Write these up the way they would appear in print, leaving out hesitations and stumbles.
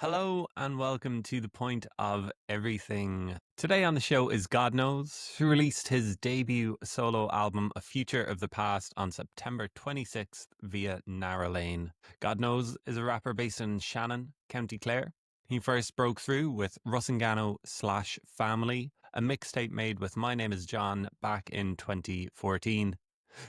Hello and welcome to The Point of Everything. Today on the show is God Knows, who released his debut solo album, A Future of the Past, on September 26th via Narolane. God Knows is a rapper based in Shannon, County Clare. He first broke through with Rusangano Family, a mixtape made with My Name is John back in 2014.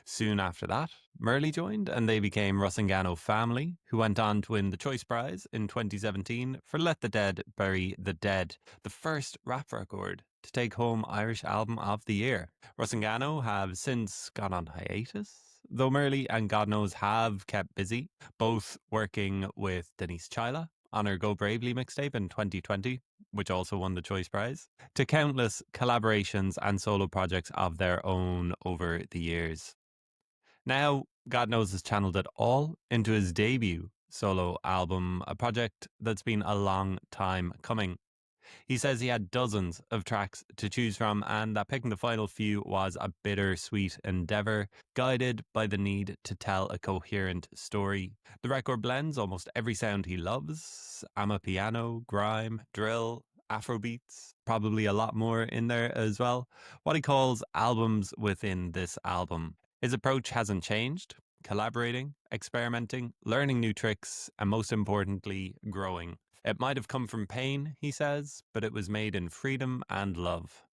Soon after that, Murli joined and they became Rusangano Family, who went on to win the Choice Prize in 2017 for Let the Dead Bury the Dead, the first rap record to take home Irish Album of the Year. Rusangano have since gone on hiatus, though Murli and God Knows have kept busy, both working with Denise Chyla on her Go Bravely mixtape in 2020, which also won the Choice Prize, to countless collaborations and solo projects of their own over the years. Now, God Knows has channeled it all into his debut solo album, a project that's been a long time coming. He says he had dozens of tracks to choose from and that picking the final few was a bittersweet endeavour, guided by the need to tell a coherent story. The record blends almost every sound he loves: amapiano, grime, drill, Afrobeats, probably a lot more in there as well. What he calls albums within this album. His approach hasn't changed: collaborating, experimenting, learning new tricks, and most importantly, growing. It might have come from pain, he says, but it was made in freedom and love.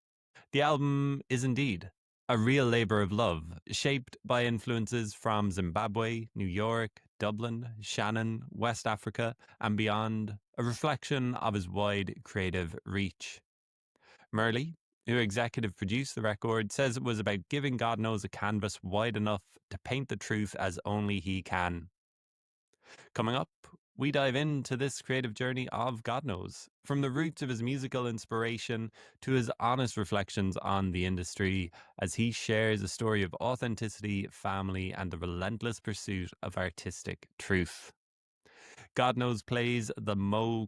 The album is indeed a real labour of love, shaped by influences from Zimbabwe, New York, Dublin, Shannon, West Africa, and beyond, a reflection of his wide creative reach. Murli, who executive produced the record, says it was about giving God Knows a canvas wide enough to paint the truth as only he can. Coming up, we dive into this creative journey of God Knows, from the roots of his musical inspiration to his honest reflections on the industry, as he shares a story of authenticity, family, and the relentless pursuit of artistic truth. God Knows plays the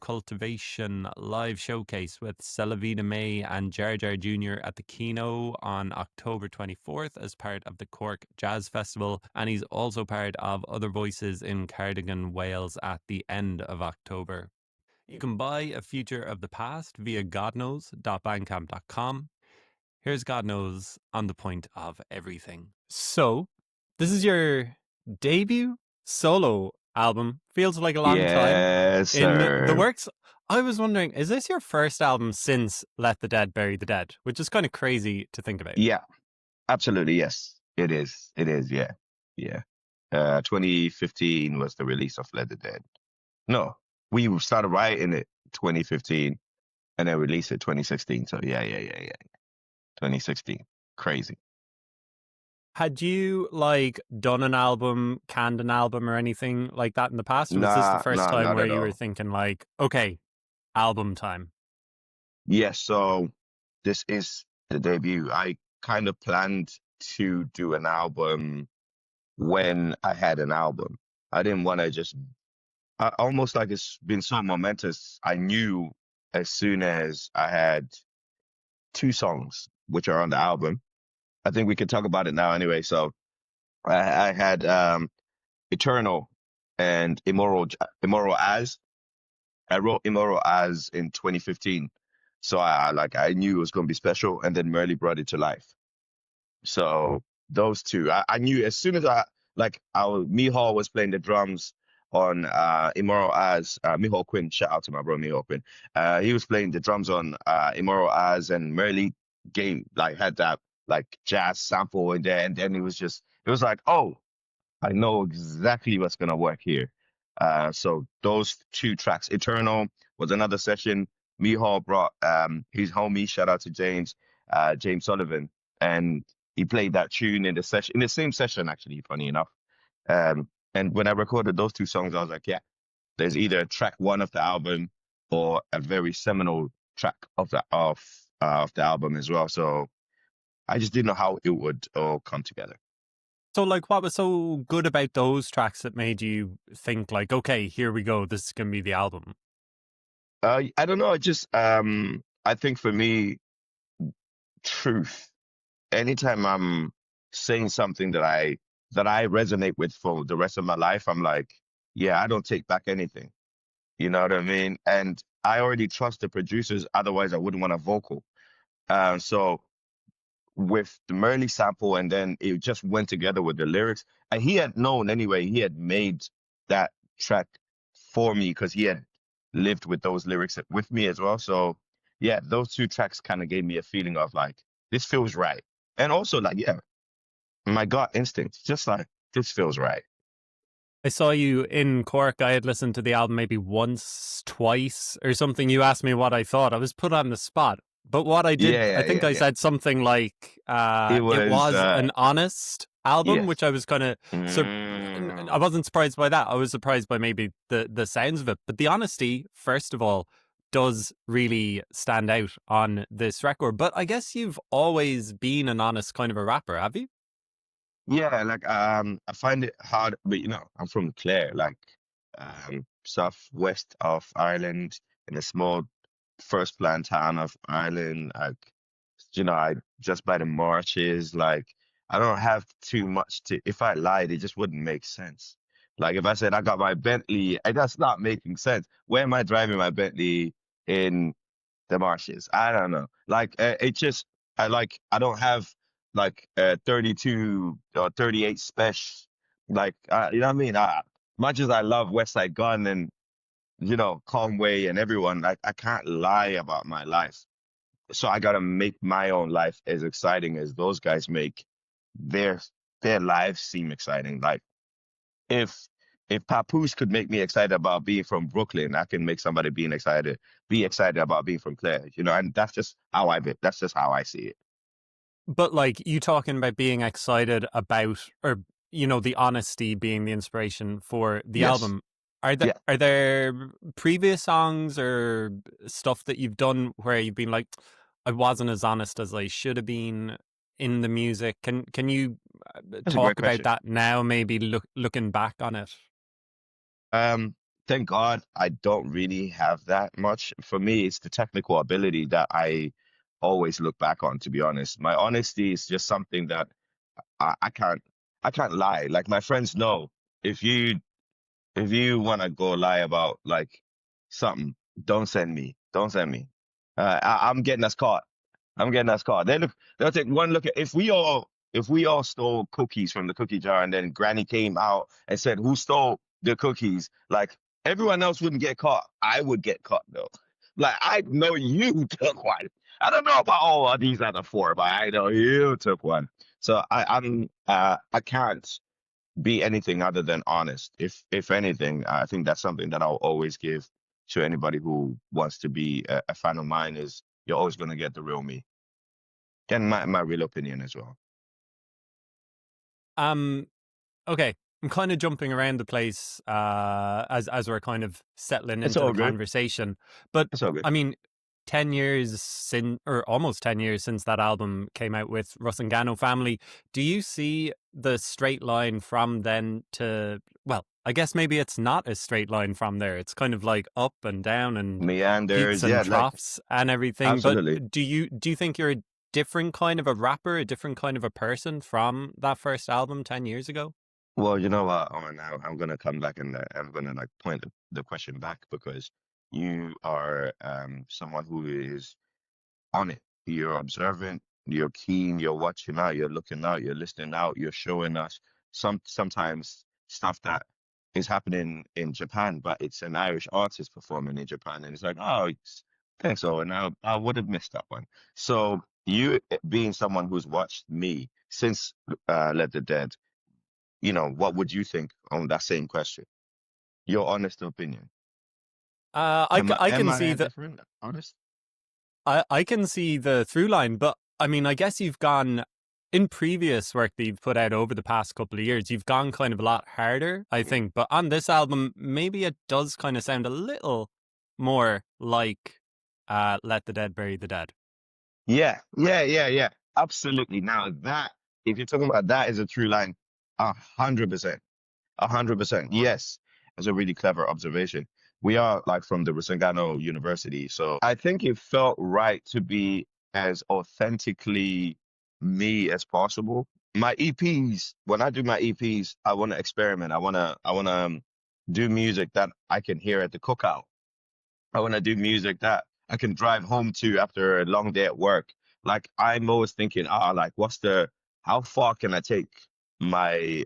Cultivation live showcase with Celeveidamai and Jar Jar Jr. at the Kino on October 24th as part of the Cork Jazz Festival, and he's also part of Other Voices in Cardigan, Wales at the end of October. You can buy A Future of the Past via godknows.bandcamp.com. Here's God Knows on The Point of Everything. So, this is your debut solo album. Feels like a long time Yes, in the sir. works. I was wondering, is this your first album since Let the Dead Bury the Dead? Which is kind of crazy to think about. Yeah, absolutely. Yes, it is. It is. Yeah. Yeah. 2015 was the release of Let the Dead. No, we started writing it 2015 and then released it 2016. So yeah. 2016. Crazy. Had you like done an album, canned an album or anything like that in the past? Or was this the first time Not where at you were all. thinking like, okay, album time? Yes, so this is the debut. I kind of planned to do an album when I had an album. I didn't want to just almost like it's been so momentous. I knew as soon as I had two songs, which are on the album. I think we could talk about it now anyway. So I had Eternal and Immoral As. I wrote Immoral As in 2015. So I knew it was going to be special, and then Murli brought it to life. So those two, I knew as soon as our Mihal was playing the drums on Immoral As, Mihal Quinn, shout out to my bro Mihal Quinn. He was playing the drums on Immoral As, and Murli had that like jazz sample in there, and then it was like, oh, I know exactly what's gonna work here. So those two tracks, Eternal was another session. Mihal brought his homie, shout out to James Sullivan, and he played that tune in the same session actually, funny enough. And when I recorded those two songs, I was like, yeah, there's either track one of the album or a very seminal track of the album as well. So I just didn't know how it would all come together. So, like, what was so good about those tracks that made you think, like, okay, here we go, this is going to be the album? I don't know. I think for me, truth. Anytime I'm saying something that I resonate with for the rest of my life, I'm like, yeah, I don't take back anything. You know what I mean? And I already trust the producers, otherwise I wouldn't want a vocal. So with the Murli sample, and then it just went together with the lyrics. And he had known anyway, he had made that track for me because he had lived with those lyrics with me as well. So yeah, those two tracks kind of gave me a feeling of like, this feels right. And also like, yeah, my gut instinct, just like, this feels right. I saw you in Cork. I had listened to the album maybe once, twice, or something. You asked me what I thought. I was put on the spot. But what I did, Yeah, I yeah, think yeah, I yeah. said something like, It it was was an honest album, yes. which I was kind of, I Mm. wasn't surprised by that. I was surprised by maybe the sounds of it. But the honesty, first of all, does really stand out on this record. But I guess you've always been an honest kind of a rapper, have you? Yeah, like I find it hard, but I'm from Clare, like southwest of Ireland, in a small first plant town of Ireland. Like, I just by the marshes, like I don't have too much to, if I lied, it just wouldn't make sense. Like if I said I got my Bentley, that's not making sense. Where am I driving my Bentley in the marshes? I don't know. Like it just I don't have like 32 or 38 special. Like you know what I mean? Much as I love West Side Gun and Conway and everyone, like I can't lie about my life. So I gotta make my own life as exciting as those guys make their their lives seem exciting. Like if Papoose could make me excited about being from Brooklyn, I can make somebody be excited about being from Clare. And that's just how that's just how I see it. But like you talking about being excited about, or the honesty being the inspiration for the Yes. album. Yeah. Are there previous songs or stuff that you've done where you've been like, I wasn't as honest as I should have been in the music? Can you That's a great talk about question. that now? Maybe looking back on it. Um, thank God I don't really have that much. For me, it's the technical ability that I always look back on, to be honest. My honesty is just something that I can't lie. Like my friends know if you want to go lie about like something, don't send me. Don't send me. I'm getting us caught. I'm getting us caught. They'll take one look at if we all stole cookies from the cookie jar and then Granny came out and said who stole the cookies, like everyone else wouldn't get caught. I would get caught though. Like I know you took one. I don't know about all of these other four, but I know you took one. So I can't be anything other than honest. If anything, I think that's something that I'll always give to anybody who wants to be a fan of mine is you're always gonna get the real me. And my real opinion as well. Um, Okay, I'm kind of jumping around the place as we're kind of settling It's into all the good. conversation. But It's all good. I mean, 10 years since, or almost 10 years since that album came out with Rusangano Family, do you see the straight line from then to? Well, I guess maybe it's not a straight line from there. It's kind of like up and down and peaks Meanders, and yeah, like troughs and everything. But absolutely. do you think you're a different kind of a rapper, a different kind of a person from that first album 10 years ago? Well, you know what? Oh, now I'm gonna come back and I'm gonna like point the question back because you are someone who is on it. You're observant, you're keen, you're watching out, you're looking out, you're listening out, you're showing us sometimes stuff that is happening in Japan, but it's an Irish artist performing in Japan, and it's like, oh, thanks, Owen. I would have missed that one. So you being someone who's watched me since Let the Dead, what would you think on that same question? Your honest opinion. I Am can I see a that. different honest? I can see the through line, but I mean, I guess you've gone in previous work that you've put out over the past couple of years. You've gone kind of a lot harder, I think. But on this album, maybe it does kind of sound a little more like "Let the Dead Bury the Dead." Yeah, yeah, yeah, yeah. Absolutely. Now that, if you're talking about that is a true line, 100%. 100%. Yes. That's a really clever observation. We are like from the Rusangano University. So I think it felt right to be as authentically me as possible. My EPs, when I do my EPs, I want to experiment. I want to do music that I can hear at the cookout. I want to do music that I can drive home to after a long day at work. Like I'm always thinking, like how far can I take my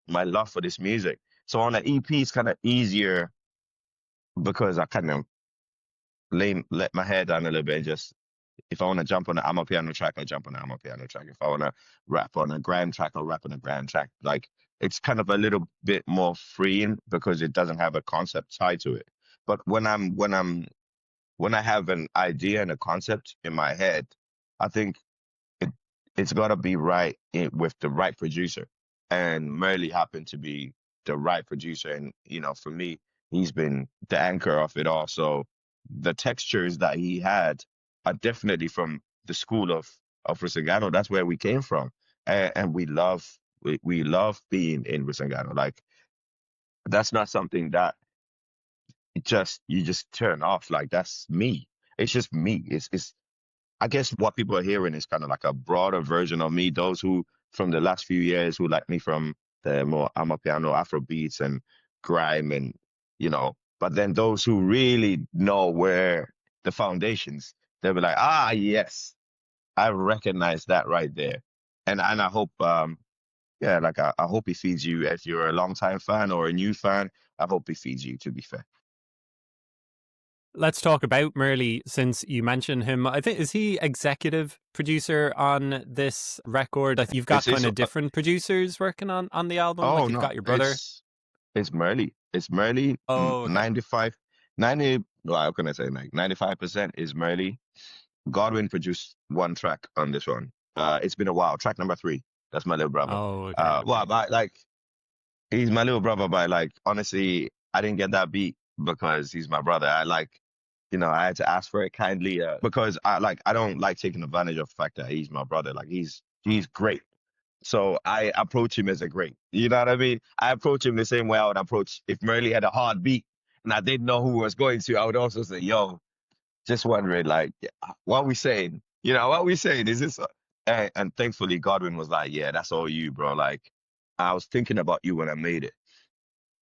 love for this music? So on an EP, it's kind of easier because I kind of let my hair down a little bit and just if I want to jump on an piano track, I jump on an piano track. If I want to rap on a grand track, I'll rap on a grand track. Like it's kind of a little bit more freeing because it doesn't have a concept tied to it. But when I have an idea and a concept in my head, I think it it's got to be right with the right producer. And Murli happened to be the right producer. And for me, he's been the anchor of it all. So the textures that he had are definitely from the school of Rusangano. That's where we came from, and we love being in Rusangano. Like that's not something that you just turn off. Like that's me. It's just me. It's I guess what people are hearing is kind of like a broader version of me. Those who from the last few years who like me from the more Amapiano, Afro beats and grime but then those who really know where the foundations, they'll be like, yes, I recognize that right there. And I hope yeah, like I hope he feeds you if you're a longtime fan or a new fan. I hope he feeds you, to be fair. Let's talk about Murli since you mentioned him. I think, is he executive producer on this record? You've got It's kind it's of different producers working on the album. Like oh you've no, got your brother. it's Murli. It's Murli. Oh, okay. 95, 90. Well, how can I say like 95% is Murli. Godwin produced one track on this one. It's been a while. Track number 3. That's my little brother. Oh, okay, Well, okay. but like he's my little brother, but like honestly, I didn't get that beat because he's my brother. I had to ask for it kindly because I don't like taking advantage of the fact that he's my brother. Like he's great. So I approach him as a great. You know what I mean? I approach him the same way I would approach if Murli had a hard beat and I didn't know who was going to. I would also say, "Yo, just wondering, like, what we saying? What we saying? Is this?" And thankfully, Godwin was like, "Yeah, that's all you, bro. Like, I was thinking about you when I made it."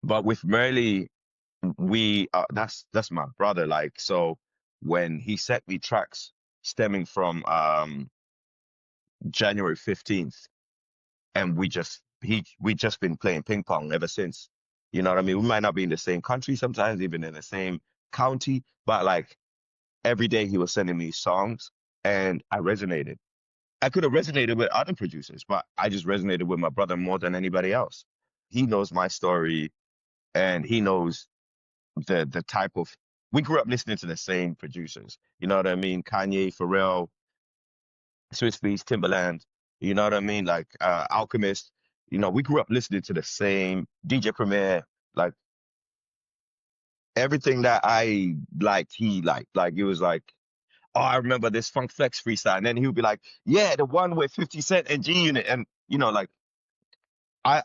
But with Murli, that's my brother. Like, so when he sent me tracks stemming from January 15th, and we just been playing ping pong ever since. You know what I mean? We might not be in the same country sometimes, even in the same county, but like every day he was sending me songs and I resonated. I could have resonated with other producers, but I just resonated with my brother more than anybody else. He knows my story and he knows the type of we grew up listening to the same producers. You know what I mean? Kanye, Pharrell, Swiss Beats, Timberland, you know what I mean? Like Alchemist. We grew up listening to the same DJ Premier, like everything that I liked, he liked. Like it was like, oh, I remember this Funk Flex freestyle. And then he would be like, yeah, the one with 50 Cent and G Unit. And like I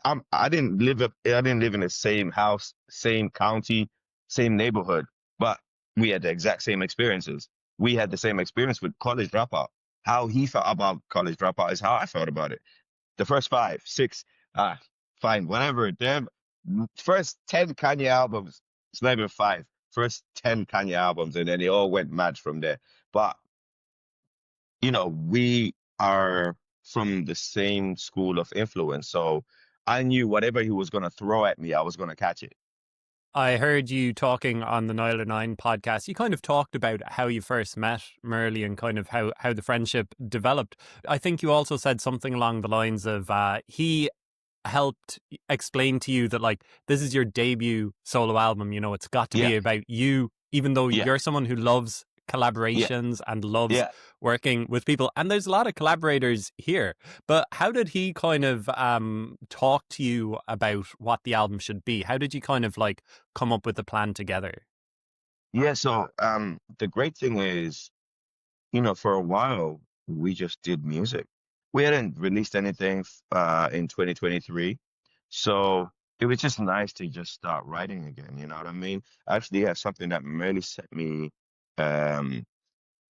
didn't live in the same house, same county, same neighborhood, but we had the exact same experiences. We had the same experience with College Dropout. How he felt about College Dropout is how I felt about it. The first 5, 6, fine, whatever. Damn, first 10 Kanye albums. It's not even 5. First 10 Kanye albums, and then it all went mad from there. But we are from the same school of influence. So I knew whatever he was going to throw at me, I was going to catch it. I heard you talking on the Narolane podcast. You kind of talked about how you first met Murli and kind of how the friendship developed. I think you also said something along the lines of he helped explain to you that like this is your debut solo album. It's got to Yeah, be about you, even though yeah, you're someone who loves yeah, collaborations and loves yeah. working with people. And there's a lot of collaborators here. But how did he kind of talk to you about what the album should be? How did you kind of like come up with the plan together? Yeah, so the great thing is, for a while we just did music. We hadn't released anything in 2023. So it was just nice to just start writing again, you know what I mean? I actually have something that Merely sent me um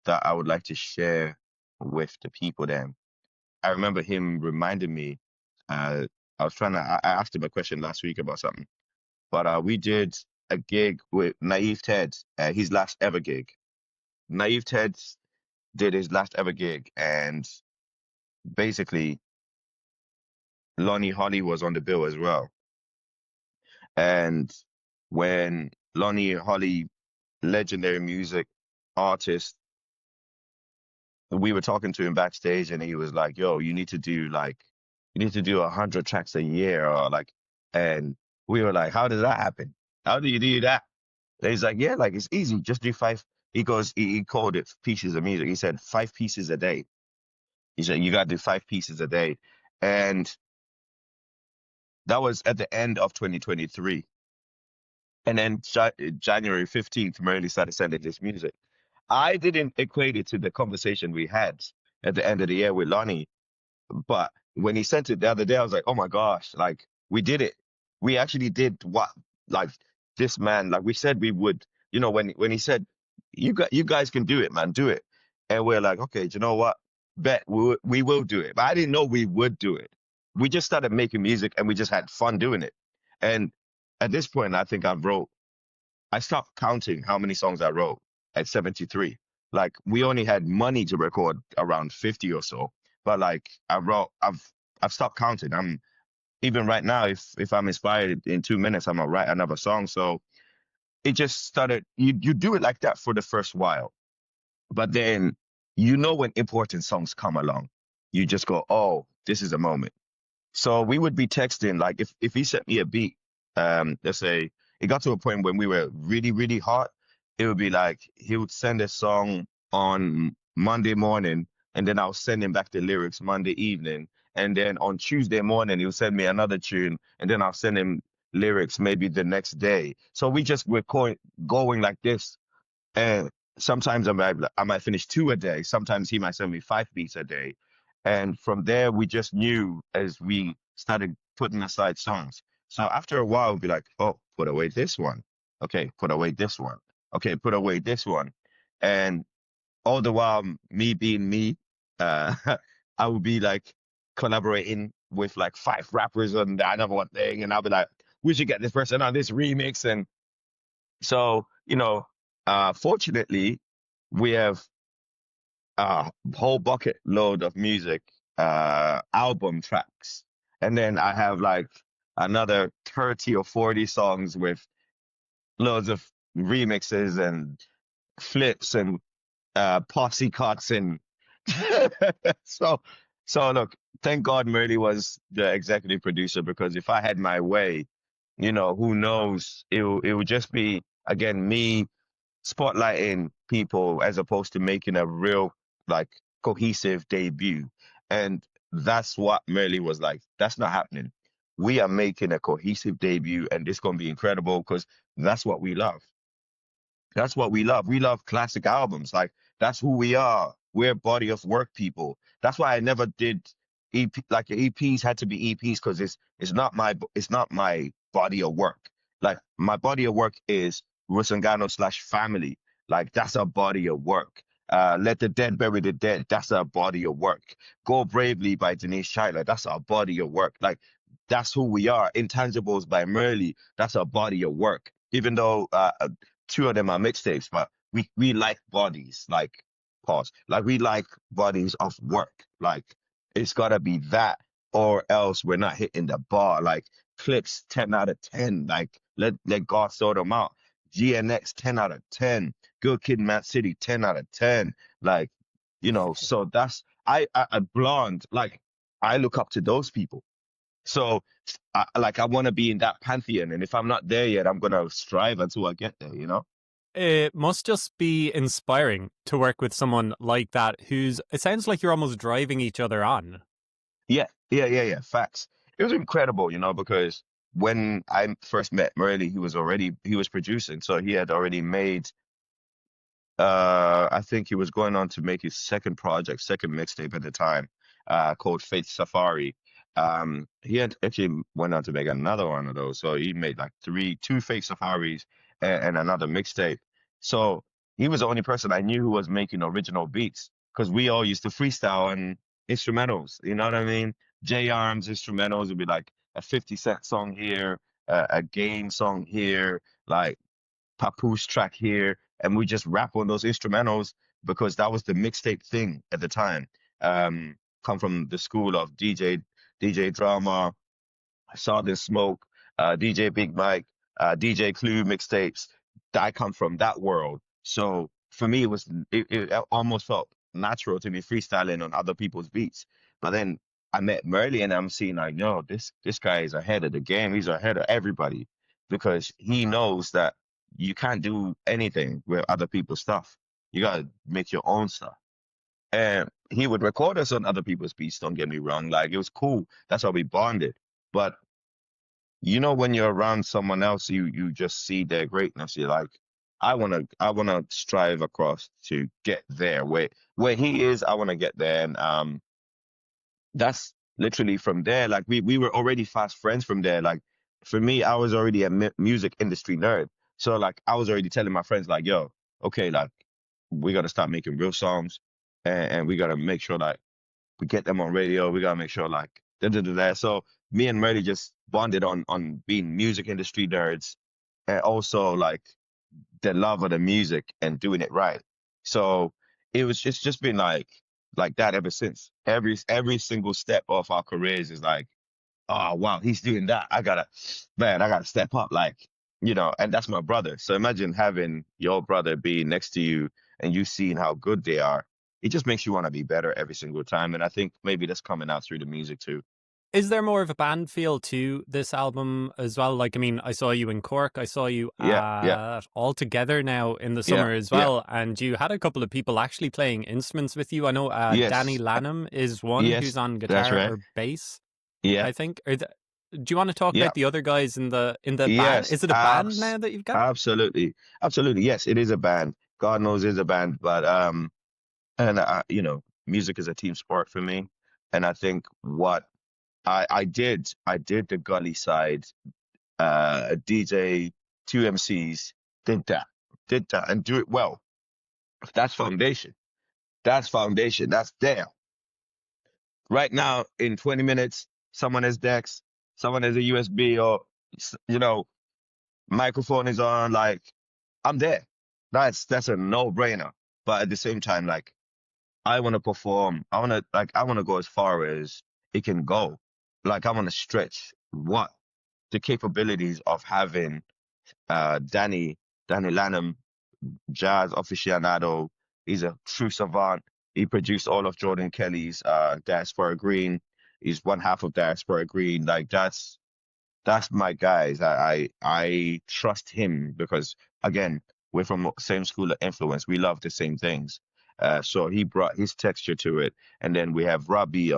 that I would like to share with the people then. I remember him reminding me, I was I asked him a question last week about something. but we did a gig with Naive Ted, his last ever gig. Naive Ted did his last ever gig, and basically Lonnie Holly was on the bill as well. And when Lonnie Holly, legendary music artist, we were talking to him backstage, and he was like, "Yo, you need to do 100 tracks a year, or like." And we were like, "How does that happen? How do you do that?" And he's like, "Yeah, like it's easy. Just do five." He goes, he called it pieces of music. He said 5 pieces a day. He said you got to do 5 pieces a day, and that was at the end of 2023. And then January 15th, Murli started sending this music. I didn't equate it to the conversation we had at the end of the year with Lonnie. But when he sent it the other day, I was like, oh my gosh, like we did it. We actually did what like this man, like we said we would. When he said, you guys can do it, man, do it. And we're like, okay, do you know what? Bet we will do it. But I didn't know we would do it. We just started making music and we just had fun doing it. And at this point, I think I stopped counting how many songs I wrote at 73. Like we only had money to record around 50 or so. But like I've stopped counting. I'm even right now, if I'm inspired in 2 minutes, I'm gonna write another song. So it just started, you do it like that for the first while. But then when important songs come along, you just go, oh, this is a moment. So we would be texting, like if he sent me a beat, let's say it got to a point when we were really, really hot, it would be like he would send a song on Monday morning, and then I'll send him back the lyrics Monday evening. And then on Tuesday morning, he'll send me another tune, and then I'll send him lyrics maybe the next day. So we just were going like this. And sometimes I might finish two a day. Sometimes he might send me 5 beats a day. And from there, we just knew as we started putting aside songs. So after a while, we'd be like, oh, put away this one. Okay, put away this one. Okay, put away this one. And all the while, me being me, uh, I would be like collaborating with like 5 rappers on the another one thing. And I'll be like, we should get this person on this remix. And so, fortunately, we have a whole bucket load of music, album tracks. And then I have like another 30 or 40 songs with loads of remixes and flips and posse cuts and so look, thank God Murli was the executive producer, because if I had my way, who knows, it would just be again me spotlighting people as opposed to making a real like cohesive debut. And that's what Murli was like. That's not happening. We are making a cohesive debut, and it's gonna be incredible because that's what we love. That's what we love. We love classic albums. Like that's who we are. We're body of work people. That's why I never did EP. Like EPs had to be EPs because it's not my body of work. Like my body of work is Rusangano /Family. Like that's a body of work. Let the Dead Bury the Dead. That's a body of work. Go Bravely by Denise Schuyler. That's our body of work. Like that's who we are. Intangibles by Murli. That's a body of work. Even though two of them are mixtapes, but we like bodies, like pause, like we like bodies of work. Like it's gotta be that, or else we're not hitting the bar. Like Clips 10 out of 10. Like let God sort them out. GNX 10 out of 10. Good Kid, Mad City 10 out of 10. Like so that's I Blonde. Like I look up to those people. So I want to be in that pantheon, and if I'm not there yet, I'm gonna strive until I get there. It must just be inspiring to work with someone like that it sounds like you're almost driving each other on. Yeah, yeah, yeah, yeah. Facts. It was incredible, because when I first met Murli, he was producing, so he had already made. I think he was going on to make his second mixtape at the time, called Faith Safari. He had actually went on to make another one of those. So he made like two Faith Safaris and another mixtape. So he was the only person I knew who was making original beats, because we all used to freestyle and instrumentals. You know what I mean? J Arms instrumentals would be like a 50 Cent song here, a game song here, like Papoose track here, and we just rap on those instrumentals because that was the mixtape thing at the time. Come from the school of DJ drama, Salt Smoke, DJ Big Mike, DJ Clue mixtapes. I come from that world. So for me, it almost felt natural to be freestyling on other people's beats. But then I met Murli and I'm seeing like, no, this guy is ahead of the game. He's ahead of everybody because he knows that you can't do anything with other people's stuff. You gotta make your own stuff. And he would record us on other people's beats, don't get me wrong. Like it was cool. That's how we bonded. But when you're around someone else, you just see their greatness. You're like, I wanna strive across to get there. Where he is, I wanna get there. And that's literally from there. Like we were already fast friends from there. Like for me, I was already a music industry nerd. So like I was already telling my friends like, yo, okay, like we gotta start making real songs and we gotta make sure like we get them on radio. We gotta make sure like da da da da. So me and Murray just bonded on being music industry nerds and also like the love of the music and doing it right. So it's just been like that ever since. Every single step of our careers is like, oh wow, he's doing that. I gotta step up, and that's my brother. So imagine having your brother be next to you and you seeing how good they are. It just makes you want to be better every single time. And I think maybe that's coming out through the music too. Is there more of a band feel to this album as well? Like, I mean, I saw you in Cork. I saw you Yeah, yeah, at All Together now in the yeah, summer as yeah. well. And you had a couple of people actually playing instruments with you. I know Danny Yes, Lanham is one who's yes, on that's guitar right. or bass, Yeah, I think. Do you want to talk yeah, about the other guys in the band? yes, Is it a band now that you've got? absolutely, absolutely. Yes, it is a band. God knows it's a band, but and music is a team sport for me. And I think what I did the gully side, DJ, two MCs, did that, and do it well. That's foundation. That's foundation. That's there. Right now, in 20 minutes, someone has decks, someone has a USB, or microphone is on. Like I'm there. That's a no-brainer. But at the same time, like I want to perform. I want to go as far as it can go. Like I want to stretch what the capabilities of having Danny Lanham, jazz aficionado. He's a true savant. He produced all of Jordan Kelly's Diaspora Green. He's one half of Diaspora Green. Like that's my guys. I trust him because again, we're from the same school of influence. We love the same things. So he brought his texture to it. And then we have Robbie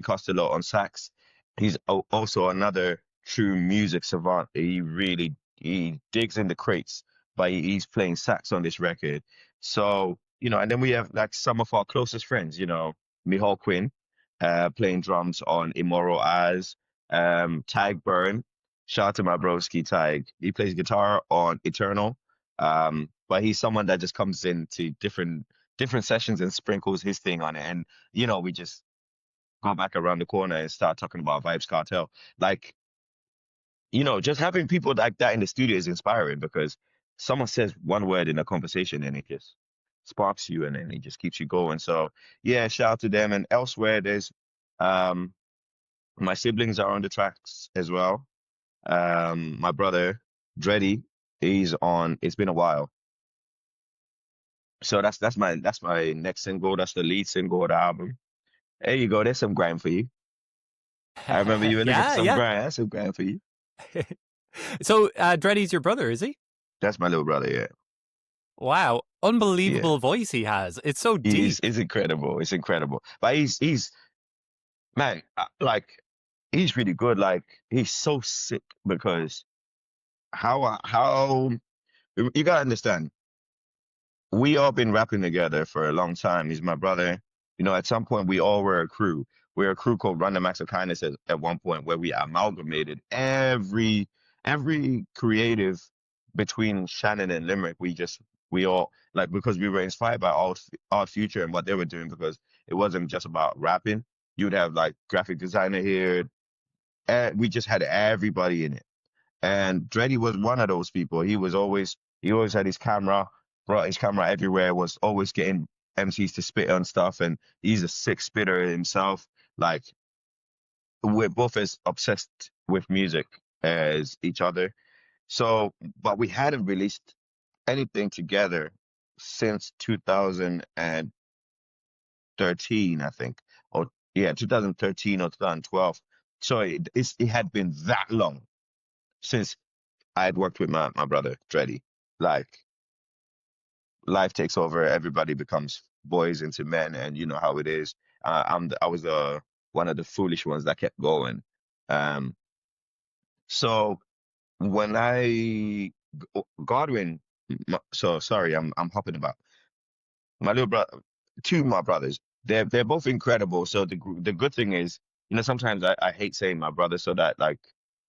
Costello on sax. He's also another true music savant. He digs in the crates, but he's playing sax on this record. So, and then we have like some of our closest friends, Mihal Quinn, playing drums on Immoral Eyes, Tag Burn. Shout out to my broski Tig. He plays guitar on Eternal. But he's someone that just comes into different sessions and sprinkles his thing on it. And we just go back around the corner and start talking about Vibes Cartel. Like, just having people like that in the studio is inspiring because someone says one word in a conversation and it just sparks you and then it just keeps you going. So yeah, shout out to them. And elsewhere there's um my siblings are on the tracks as well. My brother, Dreddy, he's on It's Been a While. So that's my next single. That's the lead single of the album. There you go. There's some grind for you. I remember you were looking for Yeah, some yeah. grind. That's some grind for you. So Dreddy's your brother, is he? That's my little brother. Yeah, Wow, yeah. unbelievable voice he has. It's so He's deep. it's incredible. It's incredible. But he's man, like he's really good. Like he's so sick because how you gotta understand. We all been rapping together for a long time. He's my brother. At some point we all were a crew. We're a crew called Run the Max of Kindness at one point where we amalgamated every creative between Shannon and Limerick. We all like because we were inspired by all Future and what they were doing because it wasn't just about rapping. You'd have like graphic designer here. And we just had everybody in it. And Dreddy was one of those people. He always had his camera, brought his camera everywhere, was always getting MCs to spit on stuff, and he's a sick spitter himself. Like we're both as obsessed with music as each other. So, but we hadn't released anything together since 2013, I think, or yeah, 2013 or 2012. So it had been that long since I had worked with my brother Dreddy. Like life takes over, everybody becomes boys into men, and you know how it is. I was one of the foolish ones that kept going. Um, so when Godwin, so sorry, I'm hopping about my little brother, two of my brothers. They're both incredible. So the good thing is, sometimes I hate saying my brother, so that like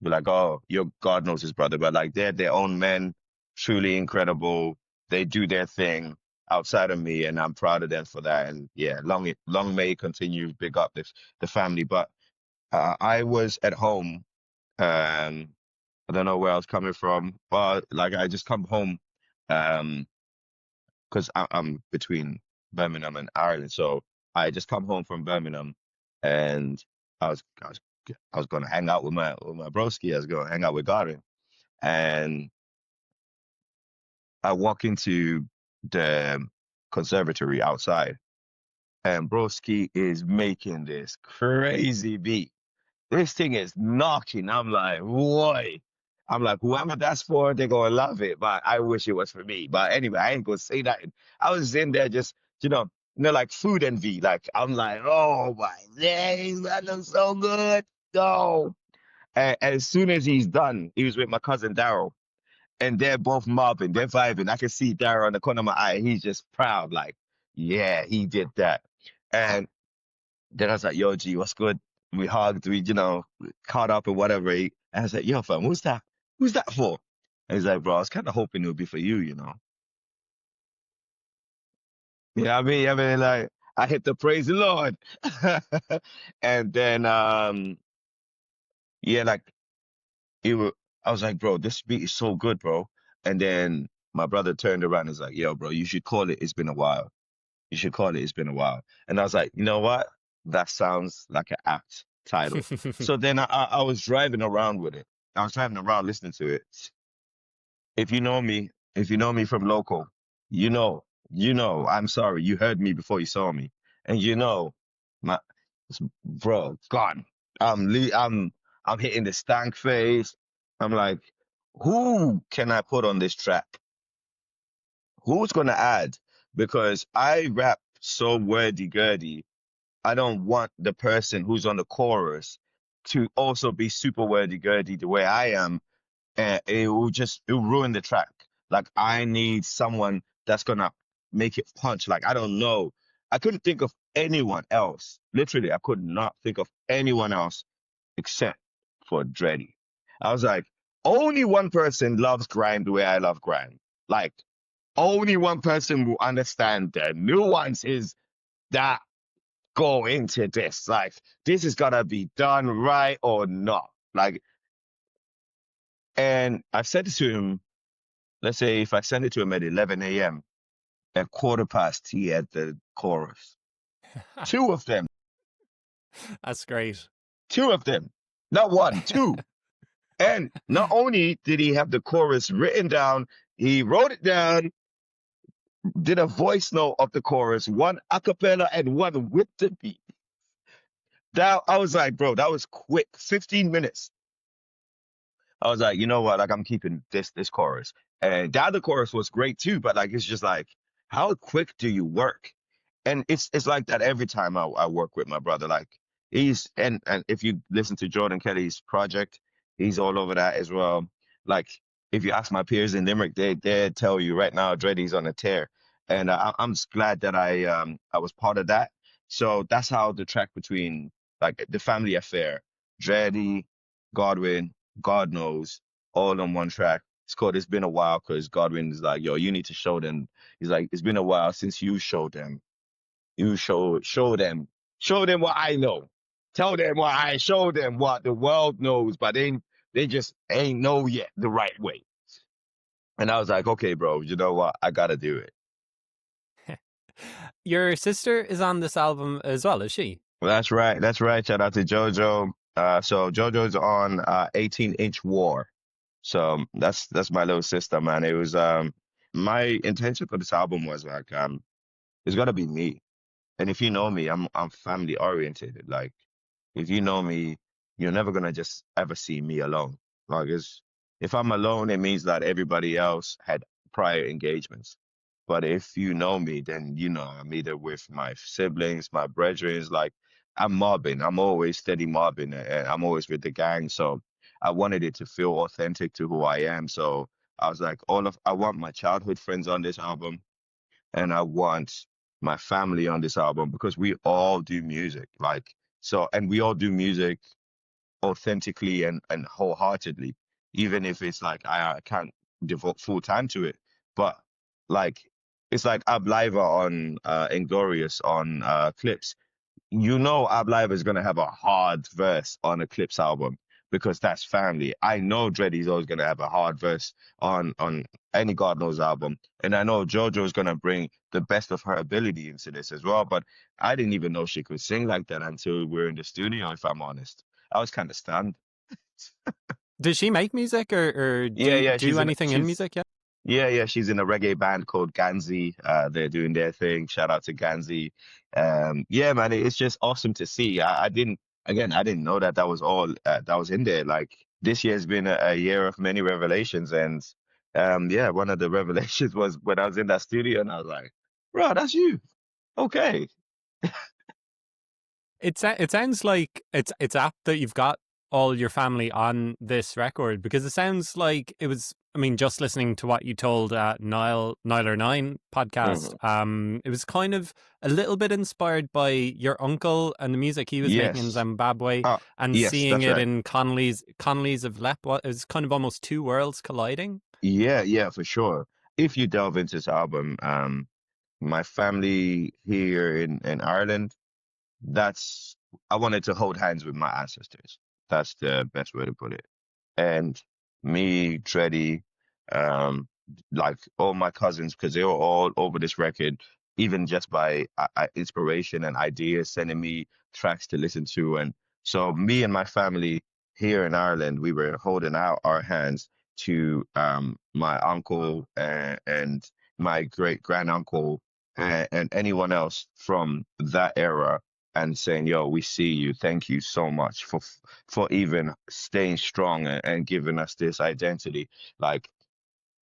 you're like, oh, your God knows his brother, but like they're their own men, truly incredible. They do their thing outside of me, and I'm proud of them for that. And yeah, long may it continue. Big up the family. But I was at home. I don't know where I was coming from, but like I just come home. Um, because I'm between Birmingham and Ireland. So I just come home from Birmingham, and I was I was I was gonna hang out with my broski. I was gonna hang out with Garin, and I walk into the conservatory outside, and broski is making this crazy beat. This thing is knocking. I'm like, boy. I'm like, whoever that's for, they're gonna love it. But I wish it was for me. But anyway, I ain't gonna say that. I was in there just, like food envy. Like I'm like, oh my days, that looks so good. No. And as soon as he's done, he was with my cousin Daryl, and they're both mobbing, they're vibing. I can see Daryl on the corner of my eye. He's just proud, like, yeah, he did that. And then I was like, yo, G, what's good? We hugged, caught up and whatever. And I was like, yo, fam, who's that? Who's that for? And he's like, bro, I was kind of hoping it would be for you, you know? Yeah, like, I hit the praise the Lord. And then, yeah, like, I was like, bro, this beat is so good, bro. And then my brother turned around and was like, yo, bro, you should call it It's Been a While. You should call it It's Been a While. And I was like, you know what? That sounds like an apt title. So then I was driving around with it. I was driving around listening to it. If you know me from local, I'm sorry. You heard me before you saw me. And my, bro, gone. I'm hitting the stank face. I'm like, who can I put on this track? Who's gonna add? Because I rap so wordy-gurdy. I don't want the person who's on the chorus to also be super wordy-gurdy the way I am. And it'll ruin the track. Like I need someone that's gonna make it punch. Like I don't know. I couldn't think of anyone else. Literally, I could not think of anyone else except for Dreddy. I was like, only one person loves grime the way I love grime. Like only one person will understand the nuances that go into this. Like, this is gonna be done right or not. Like, and I said it to him, let's say if I send it to him at 11 a.m., at quarter past, he had the chorus. Two of them. That's great. Two of them. Not one, two. And not only did he have the chorus written down, he wrote it down, did a voice note of the chorus, one a cappella and one with the beat. That I was like, bro, that was quick. 15 minutes. I was like, you know what? Like I'm keeping this chorus. And the other chorus was great too, but like it's just like, how quick do you work? And it's like that every time I work with my brother. Like and if you listen to Jordan Kelly's project, he's all over that as well. Like if you ask my peers in Limerick, they tell you right now Dreddy's on a tear. And I'm just glad that I was part of that. So that's how the track between like the family affair, Dreddy, Godwin, God knows, all on one track. It's called It's Been a While because Godwin is like, yo, you need to show them. He's like, it's been a while since you showed them. You show them. Show them what I know. Tell them what I show them what the world knows, but They just ain't know yet the right way. And I was like, okay, bro, you know what? I gotta do it. Your sister is on this album as well, is she? Well, that's right. That's right. Shout out to JoJo. So JoJo's on 18-inch War. So that's my little sister, man. It was my intention for this album was like it's gotta be me. And if you know me, I'm family oriented. Like if you know me, you're never gonna just ever see me alone. Like it's if I'm alone, it means that everybody else had prior engagements. But if you know me, then you know I'm either with my siblings, my brethren, like I'm mobbing. I'm always steady mobbing and I'm always with the gang. So I wanted it to feel authentic to who I am. So I was like, I want my childhood friends on this album and I want my family on this album because we all do music. Like so and we all do music authentically and wholeheartedly, even if it's like I can't devote full time to it. But like it's like Ab Liver on Inglorious on Clips. You know Ab Liver is gonna have a hard verse on a Clips album because that's family. I know Dreddy's always gonna have a hard verse on any God Knows album. And I know JoJo's gonna bring the best of her ability into this as well. But I didn't even know she could sing like that until we were in the studio, if I'm honest. I was kind of stunned. Does she make music or Yeah, yeah, do anything in music yet? yeah, she's in a reggae band called Ganzi. They're doing their thing. Shout out to Ganzi. Yeah, man, it's just awesome to see. I didn't know that that was all that was in there. Like this year's been a year of many revelations, and yeah, one of the revelations was when I was in that studio, and I was like, bro, that's you. Okay. It sounds like it's apt that you've got all your family on this record because it sounds like it was. I mean, just listening to what you told Niler Nine podcast, Mhm. it was kind of a little bit inspired by your uncle and the music he was making in Yes. Zimbabwe, Uh, and yes, seeing that's it right. in Connolly's of Lep. It was kind of almost two worlds colliding. Yeah, yeah, for sure. If you delve into this album, my family here in Ireland, that's I wanted to hold hands with my ancestors. That's the best way to put it. And me, Dreddy, um, like all my cousins, because they were all over this record, even just by inspiration and ideas, sending me tracks to listen to. And so me and my family here in Ireland, we were holding out our hands to my uncle and my great granduncle and anyone else from that era and saying, "Yo, we see you. Thank you so much for even staying strong and giving us this identity." Like,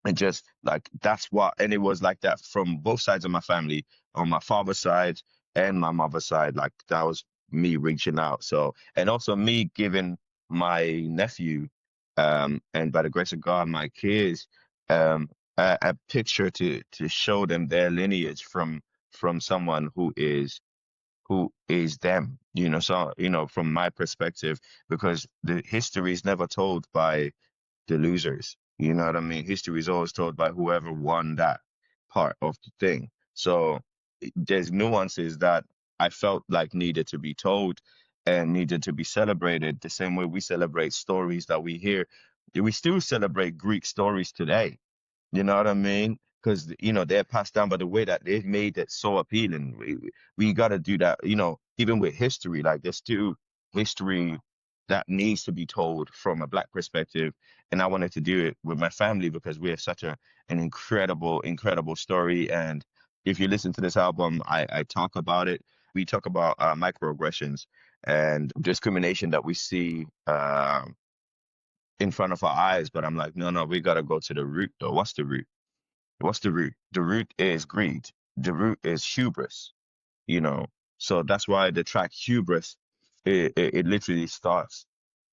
and just like that's what, and it was like that from both sides of my family, on my father's side and my mother's side. Like that was me reaching out. So, and also me giving my nephew, and by the grace of God, my kids, a picture to show them their lineage from someone who is them, so, from my perspective, because the history is never told by the losers. You know what I mean? History is always told by whoever won that part of the thing. So there's nuances that I felt like needed to be told and needed to be celebrated the same way we celebrate stories that we hear. We still celebrate Greek stories today. You know what I mean? Because they're passed down, but the way that they've made it so appealing, we got to do that. Even with history, like there's still history that needs to be told from a Black perspective, and I wanted to do it with my family because we have such an incredible, incredible story. And if you listen to this album, I talk about it. We talk about microaggressions and discrimination that we see in front of our eyes, but I'm like, no, no, we got to go to the root though. What's the root? What's the root? The root is greed. The root is hubris, you know. So that's why the track hubris, it literally starts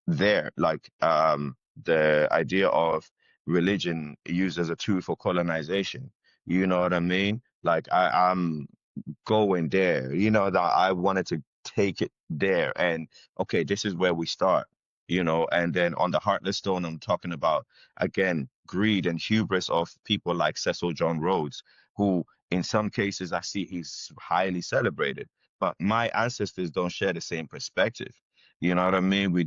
there. Like the idea of religion used as a tool for colonization. You know what I mean? Like I'm going there, that I wanted to take it there. And okay, this is where we start, and then on the Heartless Stone, I'm talking about again greed and hubris of people like Cecil John Rhodes, who in some cases I see he's highly celebrated, but my ancestors don't share the same perspective. You know what I mean? We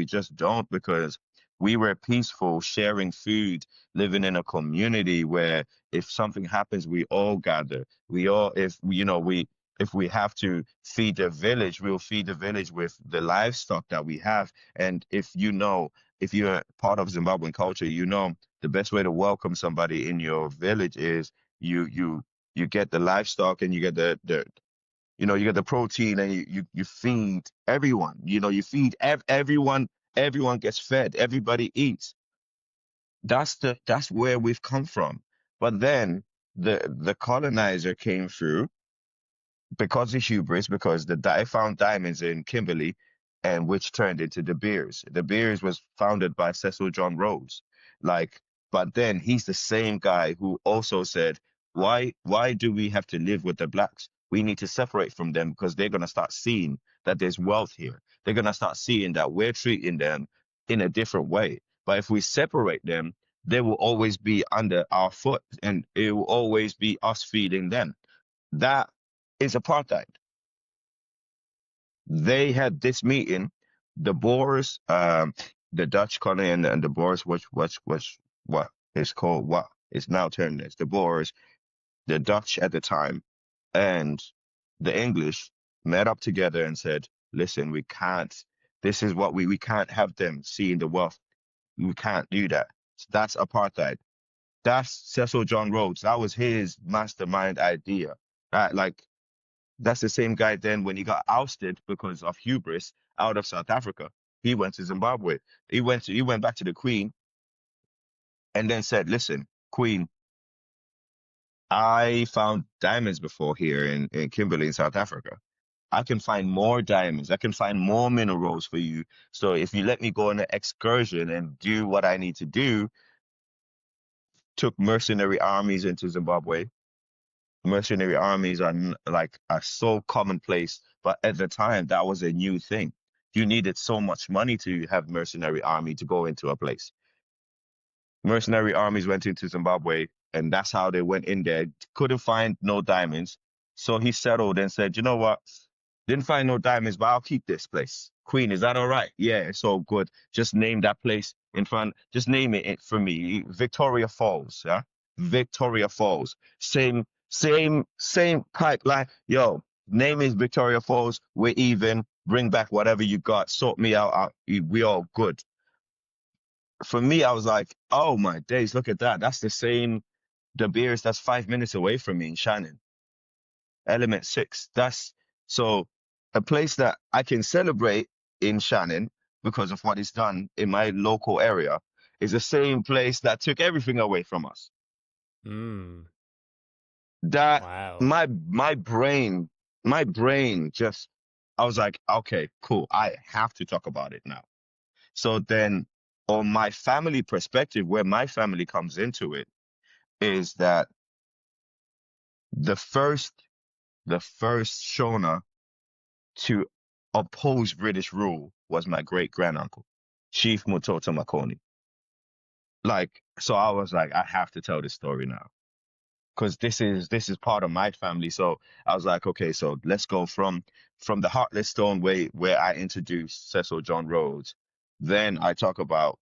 just don't, because We were peaceful, sharing food, living in a community where if something happens, we all gather. We all, if you know, we if we have to feed the village, we'll feed the village with the livestock that we have. And if you're part of Zimbabwean culture, the best way to welcome somebody in your village is you you you get the livestock and you get you get the protein and you feed everyone. You feed everyone. Everyone gets fed. Everybody eats. That's where we've come from. But then the colonizer came through because of hubris, because I found diamonds in Kimberley, and which turned into De Beers. De Beers was founded by Cecil John Rhodes. Like, but then he's the same guy who also said, why do we have to live with the blacks? We need to separate from them because they're gonna start seeing that there's wealth here. They're gonna start seeing that we're treating them in a different way. But if we separate them, they will always be under our foot, and it will always be us feeding them. That is apartheid. They had this meeting, the Boers, the Dutch colony and the Boers, which what is called what is now termed as the Boers, the Dutch at the time, and the English met up together and said, listen, we can't, this is what we can't have them seeing the wealth. We can't do that. So that's apartheid. That's Cecil John Rhodes. That was his mastermind idea. Like that's the same guy then when he got ousted because of hubris out of South Africa. He went to Zimbabwe. He went back to the Queen and then said, "Listen, Queen, I found diamonds before here in Kimberley in South Africa. I can find more diamonds. I can find more minerals for you. So if you let me go on an excursion and do what I need to do," took mercenary armies into Zimbabwe. Mercenary armies are so commonplace, but at the time that was a new thing. You needed so much money to have mercenary army to go into a place. Mercenary armies went into Zimbabwe, and that's how they went in there. Couldn't find no diamonds, so he settled and said, "You know what? Didn't find no diamonds, but I'll keep this place. Queen, is that all right?" "Yeah, it's all good. Just name that place in front. Just name it for me. Victoria Falls, yeah? Victoria Falls. Same pipeline. Yo, name is Victoria Falls. We're even. Bring back whatever you got. Sort me out. We all good." For me, I was like, oh my days, look at that. That's the same De Beers that's 5 minutes away from me in Shannon. Element 6. That's so a place that I can celebrate in Shannon because of what it's done in my local area is the same place that took everything away from us. Mm. That Wow. my brain just I was like, okay, cool. I have to talk about it now. So then on my family perspective, where my family comes into it, is that the first the first Shona to oppose British rule was my great granduncle, Chief Mutoto Makoni. Like, so I was like, I have to tell this story now because this is part of my family. So I was like, okay, so let's go from the Heartless Stone where I introduced Cecil John Rhodes. Then I talk about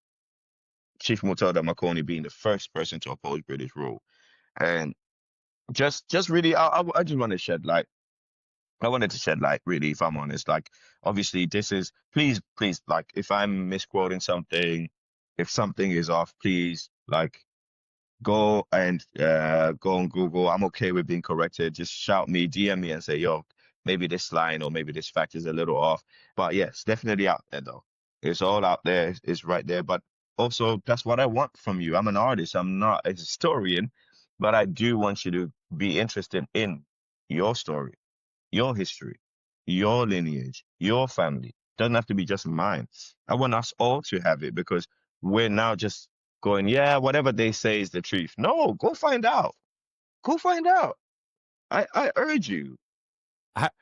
Chief Mutoto Makoni being the first person to oppose British rule, and just really, I just want to shed light. I wanted to shed light, really, if I'm honest. Like, obviously, this is, please, like, if I'm misquoting something, if something is off, please, like, go on Google. I'm okay with being corrected. Just shout me, DM me, and say, yo, maybe this line or maybe this fact is a little off. But yes, definitely out there, though. It's all out there. It's right there. But also, that's what I want from you. I'm an artist. I'm not a historian, but I do want you to be interested in your story, your history, your lineage, your family. Doesn't have to be just mine. I want us all to have it because we're now just going, yeah, whatever they say is the truth. No, go find out. Go find out. I urge you.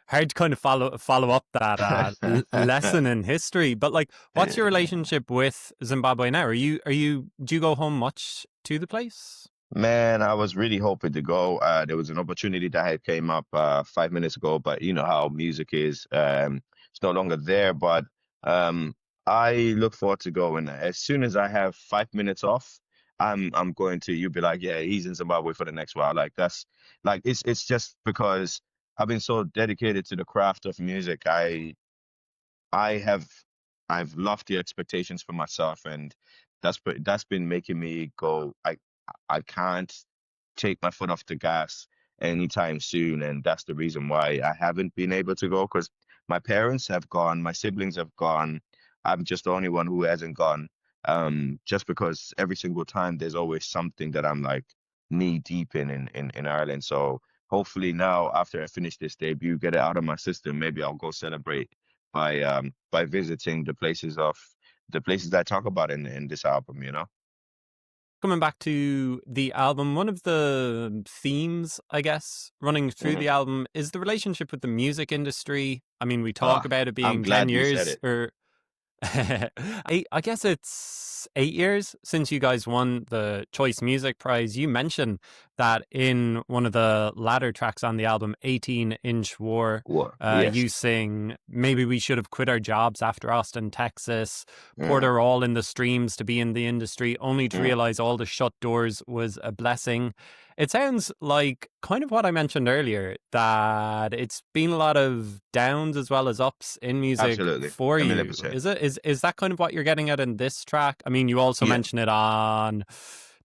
Hard to kind of follow up that lesson in history, but like, what's your relationship with Zimbabwe now? Do you go home much to the place? Man, I was really hoping to go. There was an opportunity that had came up 5 minutes ago, but you know how music is. It's no longer there. But um, I look forward to going. As soon as I have 5 minutes off, I'm going to. You'll be like, yeah, he's in Zimbabwe for the next while. Like that's like it's just because I've been so dedicated to the craft of music. I have I've lofty expectations for myself, and that's been making me go. I can't take my foot off the gas anytime soon, and that's the reason why I haven't been able to go because my parents have gone, my siblings have gone. I'm just the only one who hasn't gone. Just because every single time there's always something that I'm like knee deep in Ireland. So hopefully now after I finish this debut, get it out of my system, maybe I'll go celebrate by visiting the places I talk about in this album, you know? Coming back to the album, one of the themes, I guess, running through Hmm. the album is the relationship with the music industry. I mean, we talk Ah, about it I'm being 10 glad you said years it. or I guess it's 8 years since you guys won the Choice Music Prize. You mentioned that in one of the latter tracks on the album, 18-inch War, What? Yes. you sing, maybe we should have quit our jobs after Austin, Texas, poured Mm, our all in the streams to be in the industry, only to mm. realize all the shut doors was a blessing. It sounds like kind of what I mentioned earlier, that it's been a lot of downs as well as ups in music Absolutely. for A million you. percent. Is it? Is that kind of what you're getting at in this track? I mean, you also Yeah. mention it on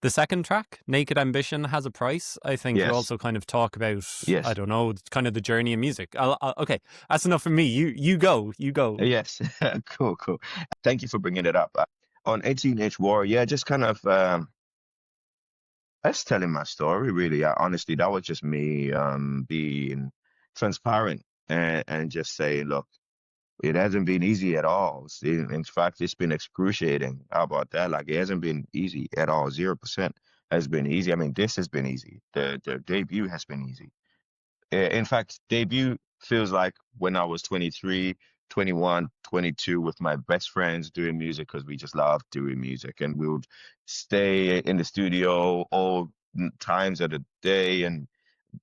the second track, Naked Ambition Has a Price. I think you Yes. also kind of talk about, I Yes. don't know, kind of the journey of music. Okay, that's enough for me. You go, you go. Yes. Cool, cool. Thank you for bringing it up. On 18-inch War, yeah, just kind of that's telling my story really. Honestly, that was just me being transparent and just saying, look, it hasn't been easy at all. In fact, it's been excruciating. How about that? Like it hasn't been easy at all. 0% has been easy. I mean, this has been easy. The debut has been easy. In fact, debut feels like when I was 23, 21, 22 with my best friends doing music because we just loved doing music and we would stay in the studio all times of the day and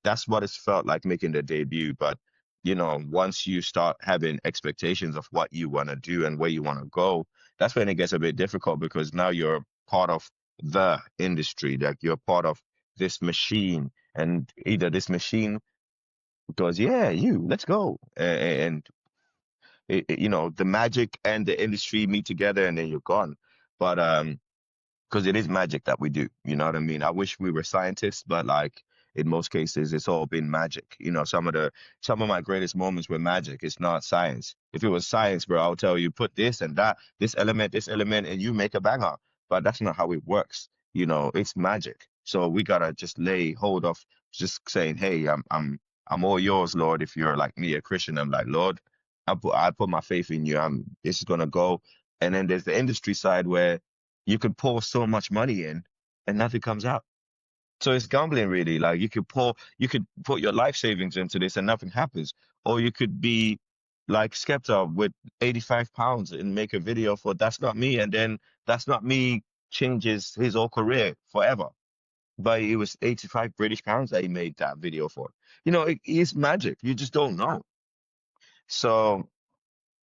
that's what it's felt like making the debut. But once you start having expectations of what you want to do and where you want to go, that's when it gets a bit difficult because now you're part of the industry, like you're part of this machine, and either this machine goes, yeah, let's go, and the magic and the industry meet together, and then you're gone. But because it is magic that we do. You know what I mean? I wish we were scientists, but like in most cases, it's all been magic. Some of my greatest moments were magic. It's not science. If it was science, bro, I'll tell you put this and that, this element, and you make a banger. But that's not how it works. It's magic. So we gotta just lay hold of just saying, hey, I'm all yours, Lord. If you're like me, a Christian, I'm like, Lord, I put my faith in you. This is gonna go. And then there's the industry side where you could pour so much money in and nothing comes out. So it's gambling really. Like you could put your life savings into this and nothing happens. Or you could be like Skepta with 85 pounds and make a video for That's Not Me. And then That's Not Me changes his whole career forever. But it was 85 British pounds that he made that video for. It's magic. You just don't know. So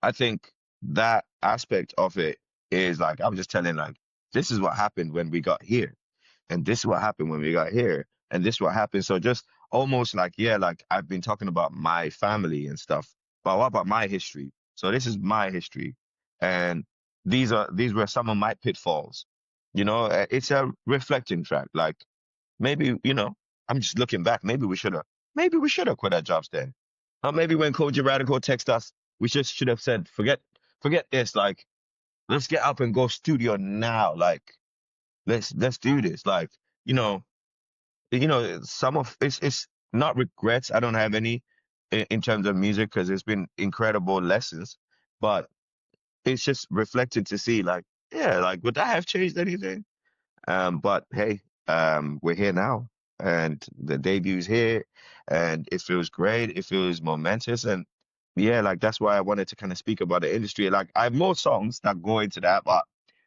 I think that aspect of it is like I'm just telling like this is what happened when we got here, and this is what happened when we got here, and this is what happened. So just almost like yeah, like I've been talking about my family and stuff, but what about my history? So this is my history, and these were some of my pitfalls. It's a reflecting track. Like maybe I'm just looking back. Maybe we should have quit our jobs then. Or maybe when Koji Radical texted us, we just should have said, forget this. Like, let's get up and go studio now. Like, let's do this. Like, you know, some of it's not regrets. I don't have any in terms of music because it's been incredible lessons, but it's just reflected to see like, yeah, like would that have changed anything? But hey, we're here now, and the debut's here, and it feels great. It feels momentous, and yeah, like that's why I wanted to kind of speak about the industry. Like I have more songs that go into that, but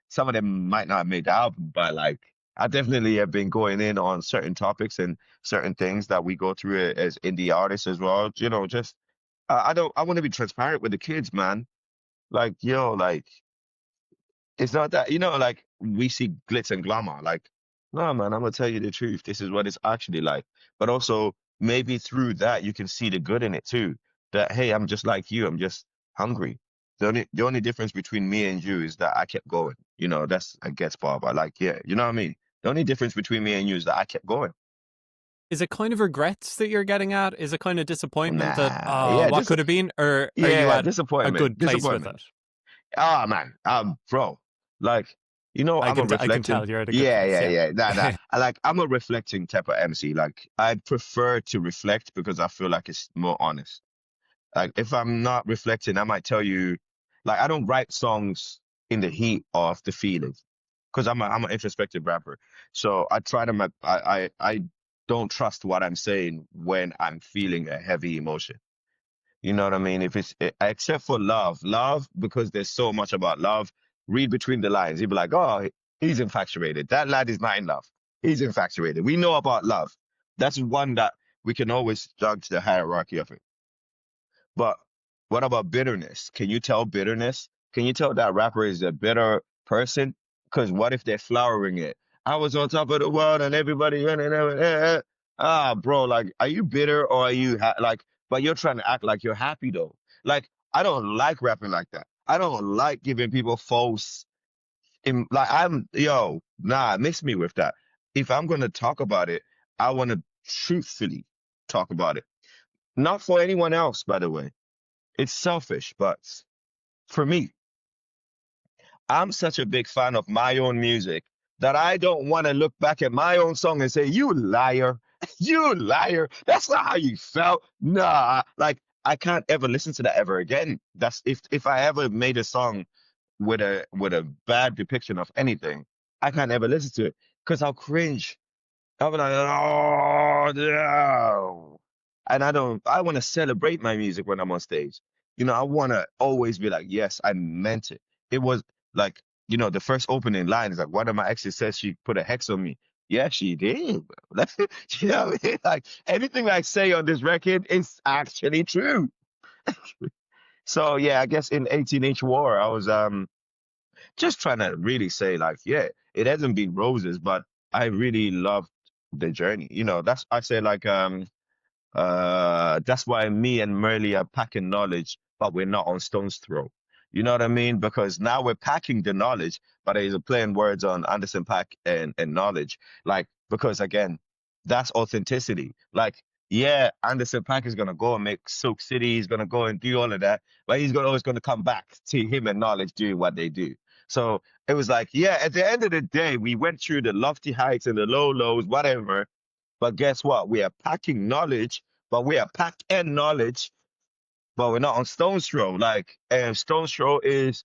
some of them might not have made the album. But like I definitely have been going in on certain topics and certain things that we go through as indie artists as well. Just I want to be transparent with the kids, man. Like yo, like. It's not that, like we see glitz and glamour. Like, no, man, I'm gonna tell you the truth. This is what it's actually like. But also, maybe through that, you can see the good in it too. That, hey, I'm just like you. I'm just hungry. The only difference between me and you is that I kept going. That's a guess, Bob. I like, yeah, you know what I mean? The only difference between me and you is that I kept going. Is it kind of regrets that you're getting at? Is it kind of disappointment that, Nah, yeah, what could have been? Or are you yeah, at a disappointment, good place with disappointment. it? Ah, man, bro, like, I I'm a can I can reflecting. tell you're at a good Yeah, place. yeah, Yeah. yeah. Nah. I'm a reflecting type of MC. Like, I prefer to reflect because I feel like it's more honest. Like, if I'm not reflecting, I might tell you, like, I don't write songs in the heat of the feelings because I'm an introspective rapper. So I try to, I don't trust what I'm saying when I'm feeling a heavy emotion. You know what I mean? If except for love, because there's so much about love. Read between the lines. You'd be like, oh, he's infatuated. That lad is not in love. He's infatuated. We know about love. That's one that we can always judge the hierarchy of it. But what about bitterness? Can you tell bitterness? Can you tell that rapper is a bitter person? Because what if they're flowering it? I was on top of the world and everybody, bro, like, are you bitter or are you like, but you're trying to act like you're happy though. Like, I don't like rapping like that. I don't like giving people false, like, nah, miss me with that. If I'm going to talk about it, I want to truthfully talk about it. Not for anyone else, by the way. It's selfish, but for me, I'm such a big fan of my own music that I don't want to look back at my own song and say, you liar, you liar. That's not how you felt. Nah, like, I can't ever listen to that ever again. That's if I ever made a song with a bad depiction of anything, I can't ever listen to it because I'll cringe. I'll be like, oh no. And I want to celebrate my music when I'm on stage. I want to always be like, yes, I meant it. It was like, the first opening line is like, one of my exes says she put a hex on me. Yeah, she did. Bro. You know what I mean? Like, anything I say on this record is actually true. So yeah, I guess in 18-inch war, I was just trying to really say like, yeah, it hasn't been roses, but I really loved the journey. That's I say like that's why me and Murli are packing knowledge, but we're not on stone's throw. You know what I mean? Because now we're packing the knowledge, but he's playing words on Anderson Pack and knowledge. Like, because again, that's authenticity. Like, yeah, Anderson Pack is gonna go and make Silk City, he's gonna go and do all of that, but he's always gonna come back to him and knowledge doing what they do. So it was like, yeah, at the end of the day, we went through the lofty heights and the low lows, whatever. But guess what? We are packing knowledge, but we are packed in knowledge, but we're not on Stone's Throw. Like, and Stone's Throw is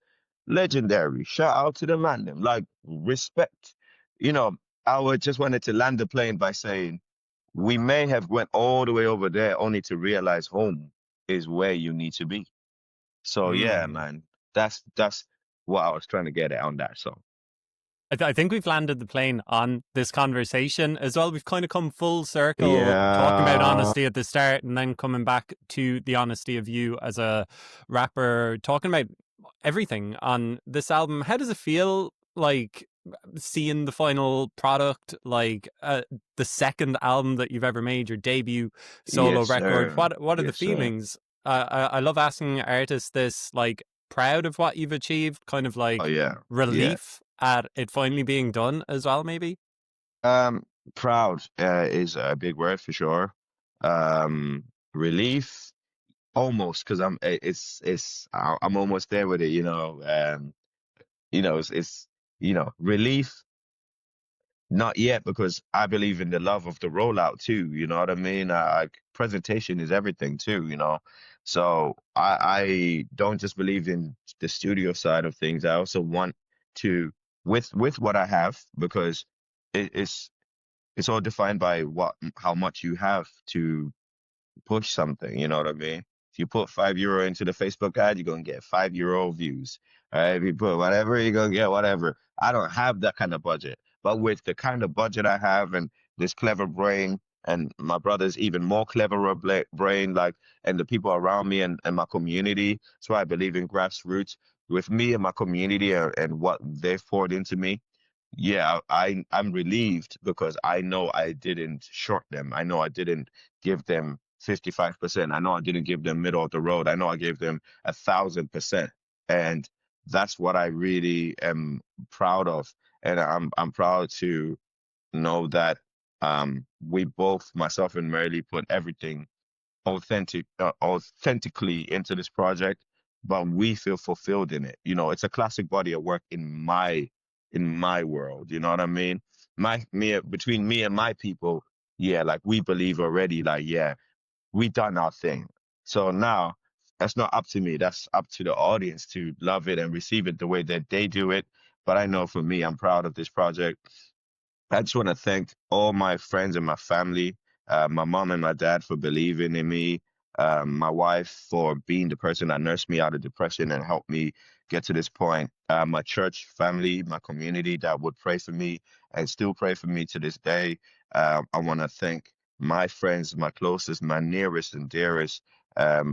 legendary. Shout out to the man, them. Like, respect. You know, just wanted to land the plane by saying we may have went all the way over there only to realize home is where you need to be. So yeah, Hmm. man, that's what I was trying to get at on that song. I think we've landed the plane on this conversation as well. We've kind of come full circle talking about Yeah. honesty at the start and then coming back to the honesty of you as a rapper, talking about everything on this album. How does it feel like seeing the final product, like the second album that you've ever made, your debut solo Yes, record? sir. What are the Yes, sir. feelings? I love asking artists this, like, proud of what you've achieved, kind of Oh like yeah. Yeah. relief at it finally being done as well, maybe? Um, Proud is a big word for sure. Um, Relief, almost, because I'm almost there with it. It's relief, not yet, because I believe in the love of the rollout too. You know what I mean? Presentation is everything too. So I don't just believe in the studio side of things. I also want to, with what I have, because it's all defined by how much you have to push something. You know what I mean? If you put €5 into the Facebook ad, you're gonna get €5 views. All right? If you put whatever, you're gonna get whatever. I don't have that kind of budget, but with the kind of budget I have and this clever brain, and my brother's even more cleverer brain, like, and the people around me and my community, that's why I believe in grassroots. with me and my community and what they've poured into me, yeah, I'm relieved because I know I didn't short them. I know I didn't give them 55%. I know I didn't give them middle of the road. I know I gave them 1,000%. And that's what I really am proud of. And I'm proud to know that we both, myself and Murli, put everything authentically into this project, but we feel fulfilled in it. You know, it's a classic body of work in my world. You know what I mean? Between me and my people, yeah, like we believe already, like, yeah, we done our thing. So now that's not up to me. That's up to the audience to love it and receive it the way that they do it. But I know for me, I'm proud of this project. I just want to thank all my friends and my family, my mom and my dad for believing in me, my wife for being the person that nursed me out of depression and helped me get to this point, my church family, my community that would pray for me and still pray for me to this day. I want to thank my friends, my closest, my nearest and dearest,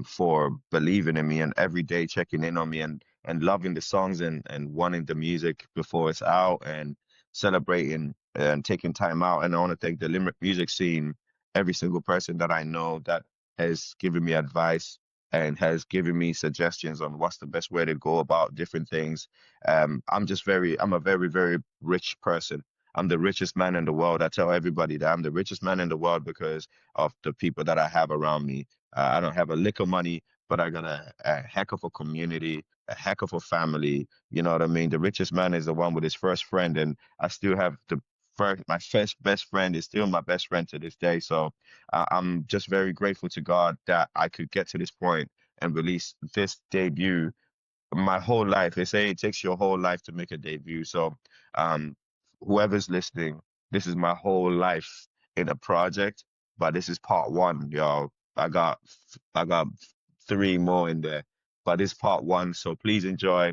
for believing in me and every day checking in on me and loving the songs and wanting the music before it's out and celebrating and taking time out. And I want to thank the Limerick music scene, every single person that I know that has given me advice and has given me suggestions on what's the best way to go about different things. I'm a very, very rich person. I'm the richest man in the world. I tell everybody that I'm the richest man in the world because of the people that I have around me. I don't have a lick of money, but I got a heck of a community, a heck of a family. You know what I mean? The richest man is the one with his first friend, and I still have my first best friend is still my best friend to this day. So I'm just very grateful to God that I could get to this point and release this debut. My whole life, they say it takes your whole life to make a debut. So um, whoever's listening, this is my whole life in a project, but this is part one, y'all. I got three more in there, but this is part one. So please enjoy.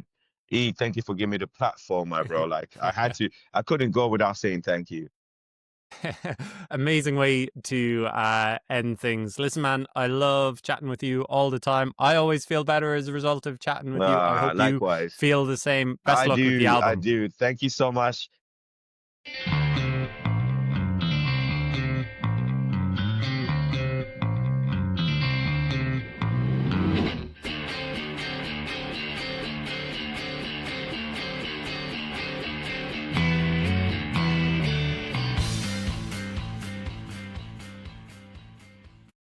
E, thank you for giving me the platform, my bro. Like I couldn't go without saying thank you. Amazing way to end things. Listen, man, I love chatting with you all the time. I always feel better as a result of chatting with you. I hope you Likewise. feel the same. Best I luck with the do, I album. do. Thank you so much.